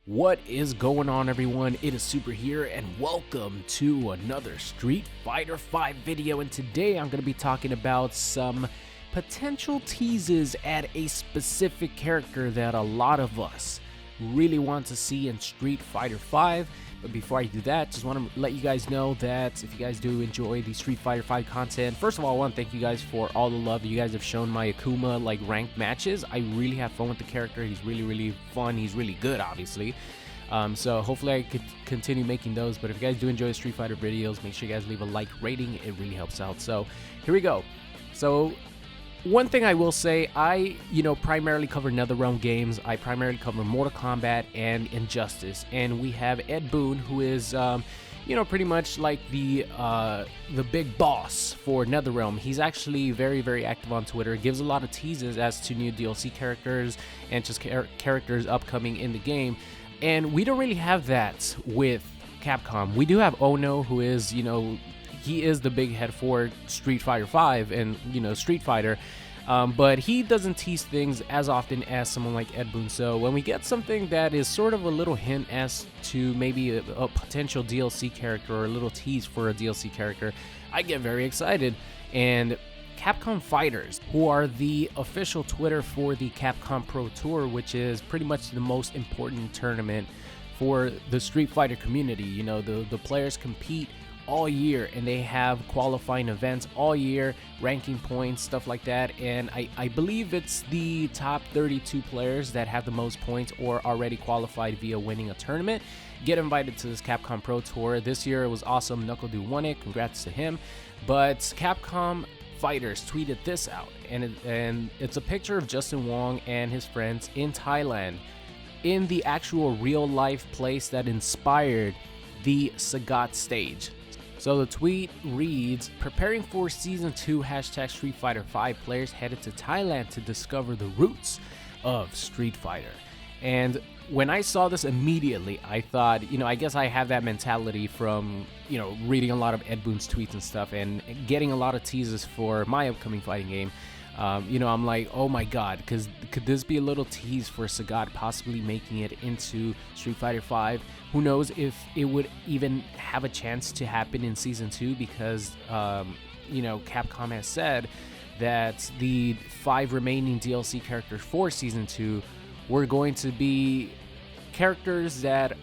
What is going on, everyone? It is Super here, and welcome to another Street Fighter V video. And today I'm going to be talking about some potential teases at a specific character that a lot of us really want to see in Street Fighter V. But before I do that, just want to let you guys know that if you guys do enjoy the Street Fighter V content, first of all, I want to thank you guys for all the love you guys have shown my Akuma ranked matches. I really have fun with the character. He's really fun. He's really good, obviously. So hopefully I could continue making those. But if you guys do enjoy Street Fighter videos, make sure you guys leave a like rating. It really helps out. So here we go. So one thing I will say, I primarily cover NetherRealm games. I primarily cover Mortal Kombat and Injustice, and we have Ed Boon, who is pretty much like the big boss for NetherRealm. He's actually very active on Twitter. Gives a lot of teases as to new DLC characters and just characters upcoming in the game. And we don't really have that with Capcom. We do have Ono, who is he is the big head for Street Fighter V and Street Fighter, but he doesn't tease things as often as someone like Ed Boon. So when we get something that is sort of a little hint as to maybe a potential DLC character or a little tease for a DLC character, I get very excited. And Capcom Fighters, who are the official Twitter for the Capcom Pro Tour, which is pretty much the most important tournament for the Street Fighter community. The players compete all year, and they have qualifying events all year, ranking points, stuff like that. And I believe it's the top 32 players that have the most points or already qualified via winning a tournament get invited to this Capcom Pro Tour. This year it was awesome. NuckleDu won it. Congrats to him. But Capcom Fighters tweeted this out, and it's a picture of Justin Wong and his friends in Thailand in the actual real life place that inspired the Sagat stage. So the tweet reads, preparing for Season 2 # Street Fighter V, players headed to Thailand to discover the roots of Street Fighter. And when I saw this immediately, I thought, I guess I have that mentality from, reading a lot of Ed Boon's tweets and stuff and getting a lot of teases for my upcoming fighting game. I'm like, oh my god, could this be a little tease for Sagat possibly making it into Street Fighter V? Who knows if it would even have a chance to happen in Season 2, because, Capcom has said that the 5 remaining DLC characters for Season 2 were going to be characters that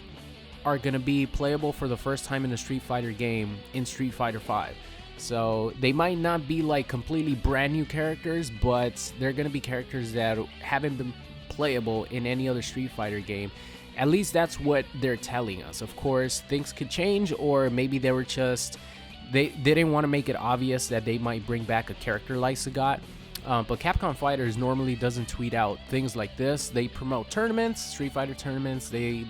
are going to be playable for the first time in a Street Fighter game in Street Fighter V. So they might not be like completely brand new characters, but they're going to be characters that haven't been playable in any other Street Fighter game. At least that's what they're telling us. Of course, things could change, or maybe they were just, they didn't want to make it obvious that they might bring back a character like Sagat. But Capcom Fighters normally doesn't tweet out things like this. They promote tournaments, Street Fighter tournaments. They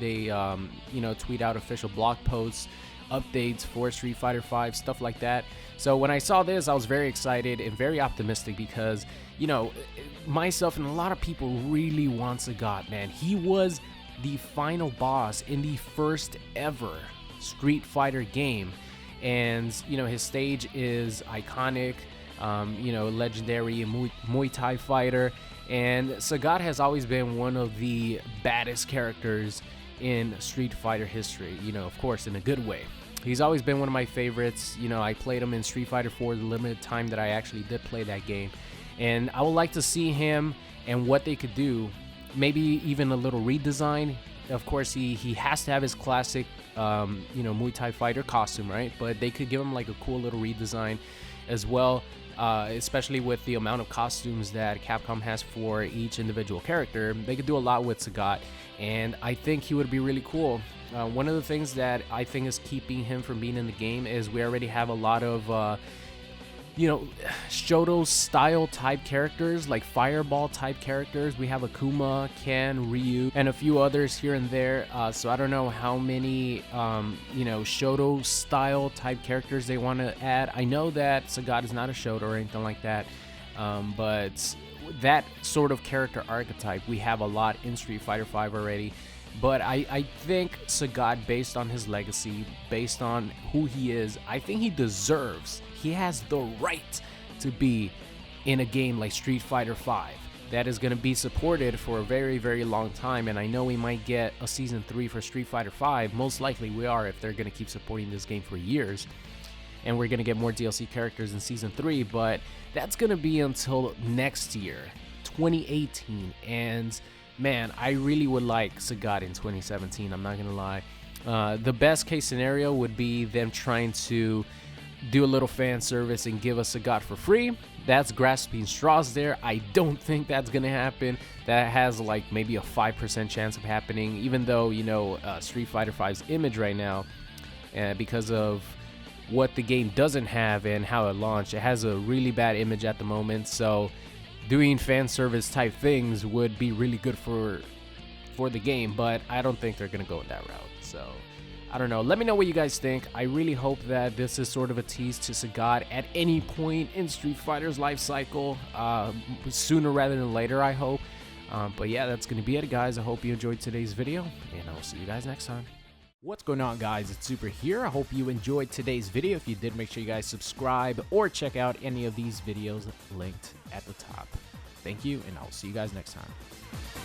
tweet out official blog posts, updates for Street Fighter V, stuff like that. So when I saw this, I was very excited and very optimistic because, myself and a lot of people really want Sagat, man. He was the final boss in the first ever Street Fighter game. And, his stage is iconic, legendary Muay Thai fighter. And Sagat has always been one of the baddest characters in Street Fighter history, of course, in a good way. He's always been one of my favorites. I played him in Street Fighter 4 the limited time that I actually did play that game. And I would like to see him and what they could do, maybe even a little redesign. Of course, he has to have his classic, Muay Thai fighter costume, right? But they could give him like a cool little redesign as well, especially with the amount of costumes that Capcom has for each individual character. They could do a lot with Sagat, and I think he would be really cool. One of the things that I think is keeping him from being in the game is we already have a lot of Shoto style type characters, like Fireball type characters. We have Akuma, Ken, Ryu, and a few others here and there. So I don't know how many Shoto style type characters they want to add. I know that Sagat is not a Shoto or anything like that, but that sort of character archetype we have a lot in Street Fighter V already. But I think Sagat, based on his legacy, based on who he is, I think he has the right to be in a game like Street Fighter V. that is going to be supported for a very, very long time. And I know we might get a Season 3 for Street Fighter V. Most likely we are, if they're going to keep supporting this game for years. And we're going to get more DLC characters in Season 3, but that's going to be until next year, 2018. And man, I really would like Sagat in 2017, I'm not going to lie. The best case scenario would be them trying to do a little fan service and give us Sagat for free. That's grasping straws there. I don't think that's gonna happen. That has like maybe a 5% chance of happening, even though, you know, Street Fighter V's image right now, because of what the game doesn't have and how it launched, it has a really bad image at the moment. So doing fan service type things would be really good for the game, but I don't think they're gonna go that route. So I don't know. Let me know what you guys think. I really hope that this is sort of a tease to Sagat at any point in Street Fighter's life cycle, sooner rather than later, I hope. But yeah, that's going to be it, guys. I hope you enjoyed today's video, and I'll see you guys next time. What's going on, guys? It's Super here. I hope you enjoyed today's video. If you did, make sure you guys subscribe or check out any of these videos linked at the top. Thank you, and I'll see you guys next time.